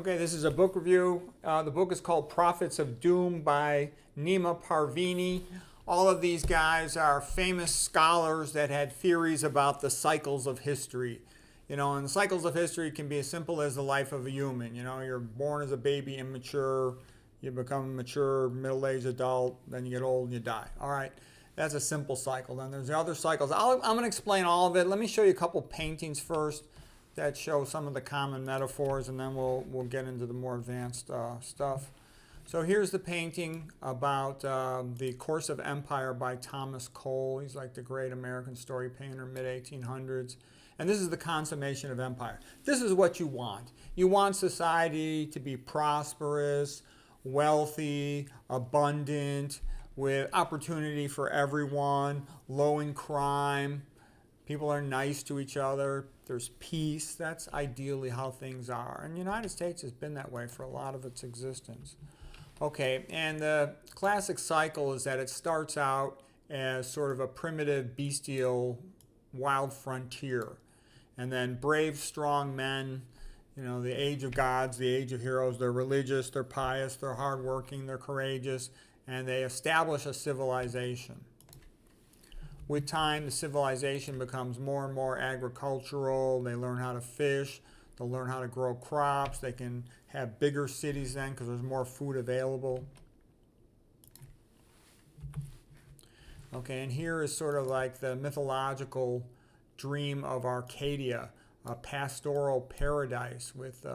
Okay, this is a book review. The book is called Prophets of Doom by Neema Parvini. All of these guys are famous scholars that had theories about the cycles of history. And the cycles of history can be as simple as the life of a human. You're born as a baby, immature, you become mature, middle-aged adult, then you get old and you die. All right, that's a simple cycle. Then there's the other cycles. I'm going to explain all of it. Let me show you a couple paintings first that show some of the common metaphors, and then we'll get into the more advanced stuff. So here's the painting about the Course of Empire by Thomas Cole. He's like the great American story painter, mid-1800s. And this is the consummation of empire. This is what you want. You want society to be prosperous, wealthy, abundant, with opportunity for everyone, low in crime. People are nice to each other. There's peace. That's ideally how things are. And the United States has been that way for a lot of its existence. Okay, and the classic cycle is that it starts out as sort of a primitive, bestial, wild frontier. And then brave, strong men, the age of gods, the age of heroes, they're religious, they're pious, they're hardworking, they're courageous, and they establish a civilization. With time, the civilization becomes more and more agricultural. They learn how to fish. They'll learn how to grow crops. They can have bigger cities then because there's more food available. Okay, and here is sort of like the mythological dream of Arcadia, a pastoral paradise with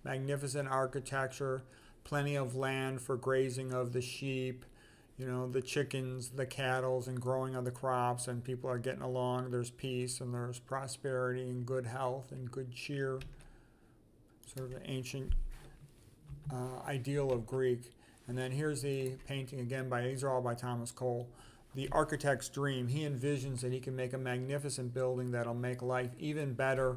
magnificent architecture, plenty of land for grazing of the sheep, the chickens, the cattle, and growing of the crops, and people are getting along. There's peace, and there's prosperity, and good health, and good cheer. Sort of the ancient ideal of Greek. And then here's the painting again these are all by Thomas Cole. The architect's dream. He envisions that he can make a magnificent building that'll make life even better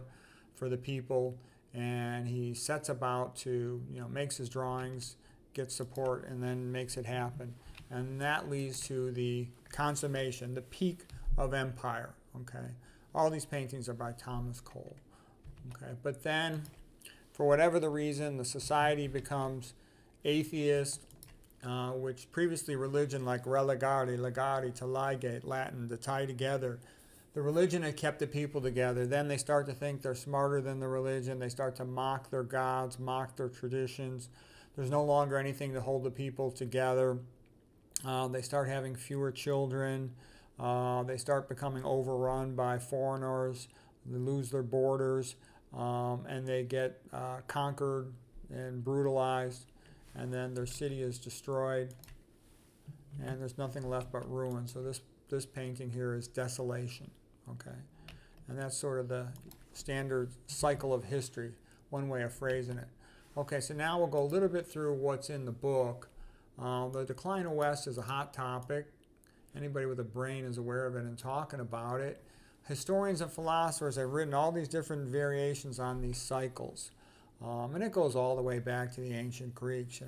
for the people, and he sets about to, makes his drawings, gets support, and then makes it happen. And that leads to the consummation, the peak of empire. Okay, all these paintings are by Thomas Cole. Okay, but then, for whatever the reason, the society becomes atheist, which previously religion, like legare, to ligate, Latin, to tie together. The religion had kept the people together. Then they start to think they're smarter than the religion. They start to mock their gods, mock their traditions. There's no longer anything to hold the people together. They start having fewer children. They start becoming overrun by foreigners. They lose their borders, and they get conquered and brutalized. And then their city is destroyed, and there's nothing left but ruin. So this painting here is desolation. Okay, and that's sort of the standard cycle of history, one way of phrasing it. Okay, so now we'll go a little bit through what's in the book. The decline of West is a hot topic. Anybody with a brain is aware of it and talking about it. Historians and philosophers have written all these different variations on these cycles. And it goes all the way back to the ancient Greeks.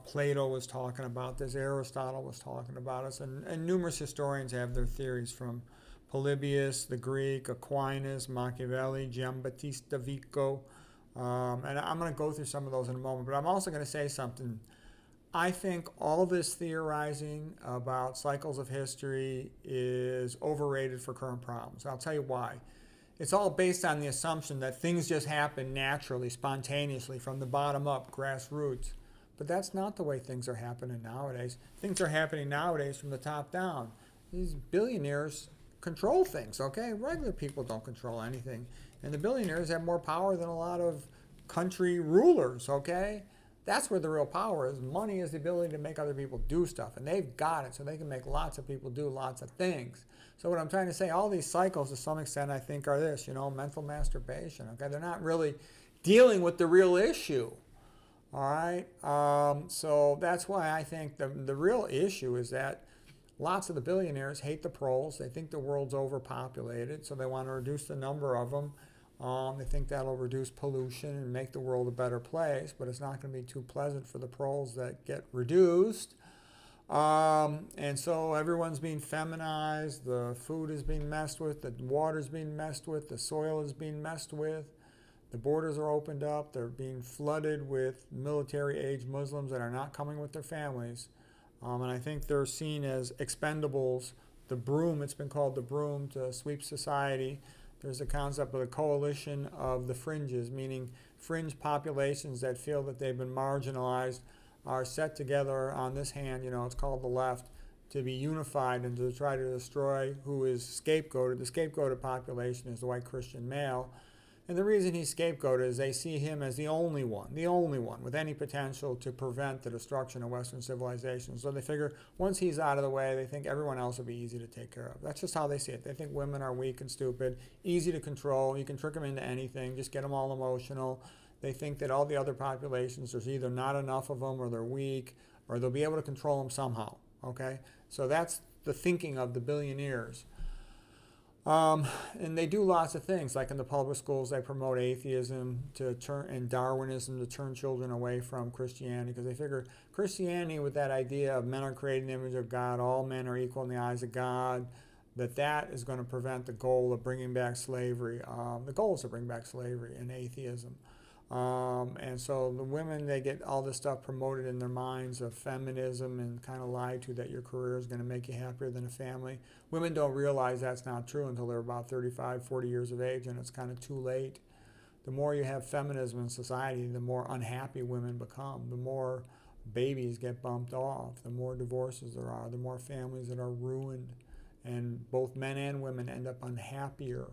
Plato was talking about this, Aristotle was talking about this, and numerous historians have their theories, from Polybius, the Greek, Aquinas, Machiavelli, Giambattista Vico. And I'm going to go through some of those in a moment, but I'm also going to say something. I think all this theorizing about cycles of history is overrated for current problems. I'll tell you why. It's all based on the assumption that things just happen naturally, spontaneously, from the bottom up, grassroots. But that's not the way things are happening nowadays. Things are happening nowadays from the top down. These billionaires control things, okay? Regular people don't control anything. And the billionaires have more power than a lot of country rulers, okay? That's where the real power is. Money is the ability to make other people do stuff. And they've got it, so they can make lots of people do lots of things. So what I'm trying to say, all these cycles to some extent I think are this, mental masturbation. Okay, they're not really dealing with the real issue. All right, so that's why I think the real issue is that lots of the billionaires hate the proles. They think the world's overpopulated, so they want to reduce the number of them. They think that'll reduce pollution and make the world a better place, but it's not going to be too pleasant for the proles that get reduced. And so everyone's being feminized, the food is being messed with, the water's being messed with, the soil is being messed with. The borders are opened up. They're being flooded with military-age Muslims that are not coming with their families. And I think they're seen as expendables. The broom, it's been called the broom to sweep society. There's a concept of a coalition of the fringes, meaning fringe populations that feel that they've been marginalized are set together on this hand, it's called the left, to be unified and to try to destroy who is scapegoated. The scapegoated population is the white Christian male. And the reason he's scapegoated is they see him as the only one with any potential to prevent the destruction of Western civilization. So they figure once he's out of the way, they think everyone else will be easy to take care of. That's just how they see it. They think women are weak and stupid, easy to control. You can trick them into anything, just get them all emotional. They think that all the other populations, there's either not enough of them or they're weak or they'll be able to control them somehow. Okay? So that's the thinking of the billionaires. And they do lots of things, like in the public schools, they promote atheism and Darwinism to turn children away from Christianity, because they figure Christianity, with that idea of men are created in the image of God, all men are equal in the eyes of God, that is going to prevent the goal of bringing back slavery. The goal is to bring back slavery and atheism. And so the women, they get all this stuff promoted in their minds of feminism and kind of lied to that your career is going to make you happier than a family. Women don't realize that's not true until they're about 35, 40 years of age, and it's kind of too late. The more you have feminism in society, the more unhappy women become, the more babies get bumped off, the more divorces there are, the more families that are ruined, and both men and women end up unhappier.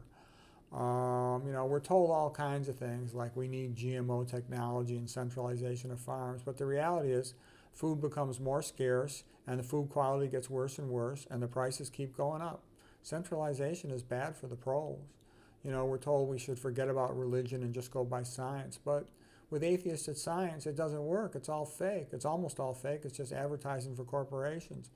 We're told all kinds of things, like we need GMO technology and centralization of farms, but the reality is food becomes more scarce and the food quality gets worse and worse and the prices keep going up. Centralization is bad for the proles. We're told we should forget about religion and just go by science, but with atheistic science, it doesn't work. It's all fake. It's almost all fake. It's just advertising for corporations.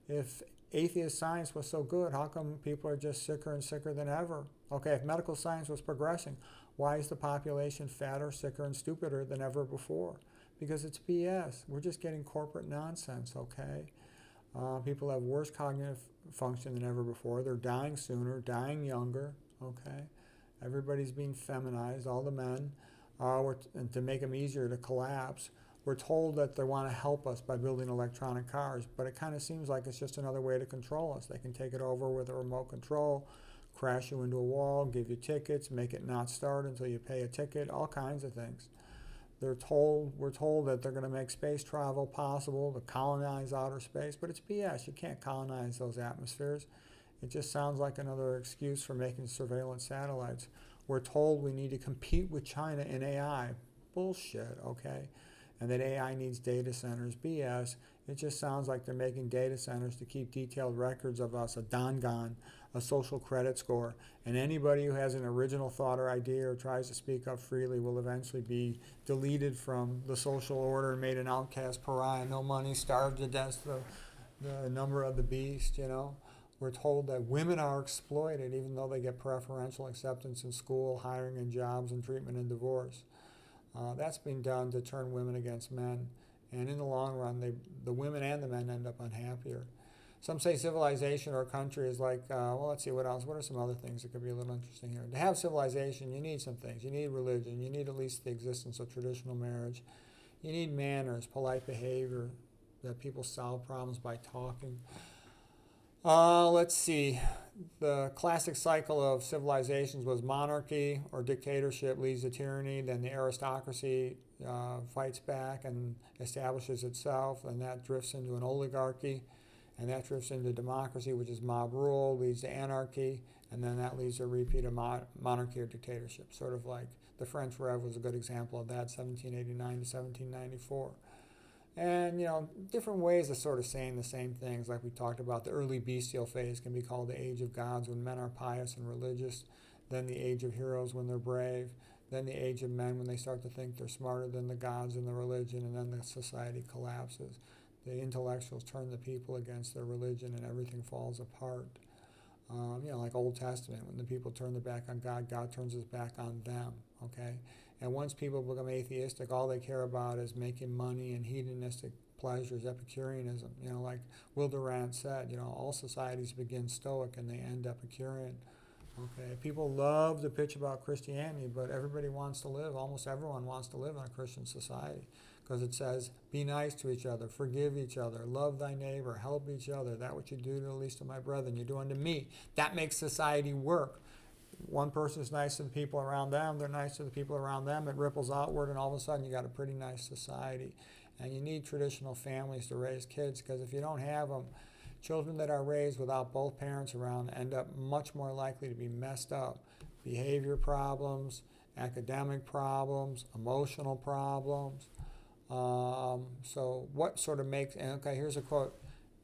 If atheist science was so good, how come people are just sicker and sicker than ever? Okay, if medical science was progressing, why is the population fatter, sicker, and stupider than ever before? Because it's BS. We're just getting corporate nonsense, okay? People have worse cognitive function than ever before. They're dying sooner, dying younger, okay? Everybody's being feminized, all the men, and to make them easier to collapse. We're told that they want to help us by building electronic cars, but it kind of seems like it's just another way to control us. They can take it over with a remote control, crash you into a wall, give you tickets, make it not start until you pay a ticket, all kinds of things. We're told that they're going to make space travel possible, to colonize outer space, but it's BS. You can't colonize those atmospheres. It just sounds like another excuse for making surveillance satellites. We're told we need to compete with China in AI. Bullshit, okay? And that AI needs data centers. BS. It just sounds like they're making data centers to keep detailed records of us, a Dongon, a social credit score. And anybody who has an original thought or idea or tries to speak up freely will eventually be deleted from the social order, made an outcast pariah, no money, starved to death, the number of the beast, We're told that women are exploited even though they get preferential acceptance in school, hiring and jobs, and treatment and divorce. That's been done to turn women against men. And in the long run, the women and the men end up unhappier. Some say civilization or a country is like, let's see, what else? What are some other things that could be a little interesting here? To have civilization, you need some things. You need religion. You need at least the existence of traditional marriage. You need manners, polite behavior, that people solve problems by talking. Let's see. The classic cycle of civilizations was monarchy or dictatorship leads to tyranny, then the aristocracy fights back and establishes itself, and that drifts into an oligarchy, and that drifts into democracy, which is mob rule, leads to anarchy, and then that leads to a repeat of monarchy or dictatorship, sort of like the French Rev was a good example of that, 1789 to 1794. And, different ways of sort of saying the same things, like we talked about. The early bestial phase can be called the age of gods, when men are pious and religious. Then the age of heroes, when they're brave. Then the age of men, when they start to think they're smarter than the gods and the religion, and then the society collapses. The intellectuals turn the people against their religion, and everything falls apart. Like Old Testament, when the people turn their back on God, God turns his back on them, okay? And once people become atheistic, all they care about is making money and hedonistic pleasures, Epicureanism. Like Will Durant said, all societies begin Stoic and they end Epicurean. Okay, people love to pitch about Christianity, but everybody wants to live, almost everyone wants to live in a Christian society because it says, be nice to each other, forgive each other, love thy neighbor, help each other. That what you do to the least of my brethren, you do unto me. That makes society work. One person is nice to the people around them, they're nice to the people around them, it ripples outward, and all of a sudden you got a pretty nice society. And you need traditional families to raise kids because if you don't have them, children that are raised without both parents around end up much more likely to be messed up. Behavior problems, academic problems, emotional problems. So what sort of makes, and okay, here's a quote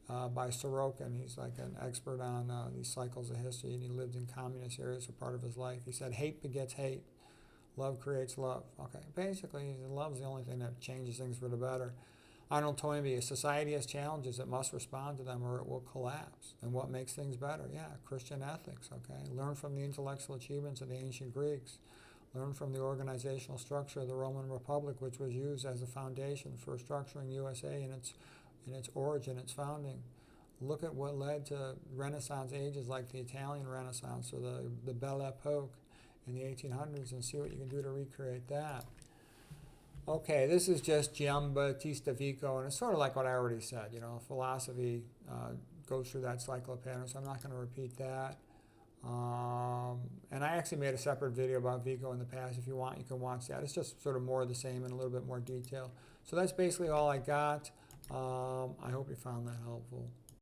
by Sorokin. He's like an expert on these cycles of history, and he lived in communist areas for part of his life. He said, hate begets hate. Love creates love. Okay, basically, love is the only thing that changes things for the better. Arnold Toynbee, a society has challenges, it must respond to them or it will collapse. And what makes things better? Yeah, Christian ethics, okay? Learn from the intellectual achievements of the ancient Greeks. Learn from the organizational structure of the Roman Republic, which was used as a foundation for structuring USA in its origin, its founding. Look at what led to Renaissance ages like the Italian Renaissance or the Belle Epoque in the 1800s and see what you can do to recreate that. Okay, this is just Giambattista Vico, and it's sort of like what I already said. You know, philosophy goes through that cycle of patterns, so I'm not going to repeat that. And I actually made a separate video about Vico in the past. If you want, you can watch that. It's just sort of more of the same in a little bit more detail. So that's basically all I got. I hope you found that helpful.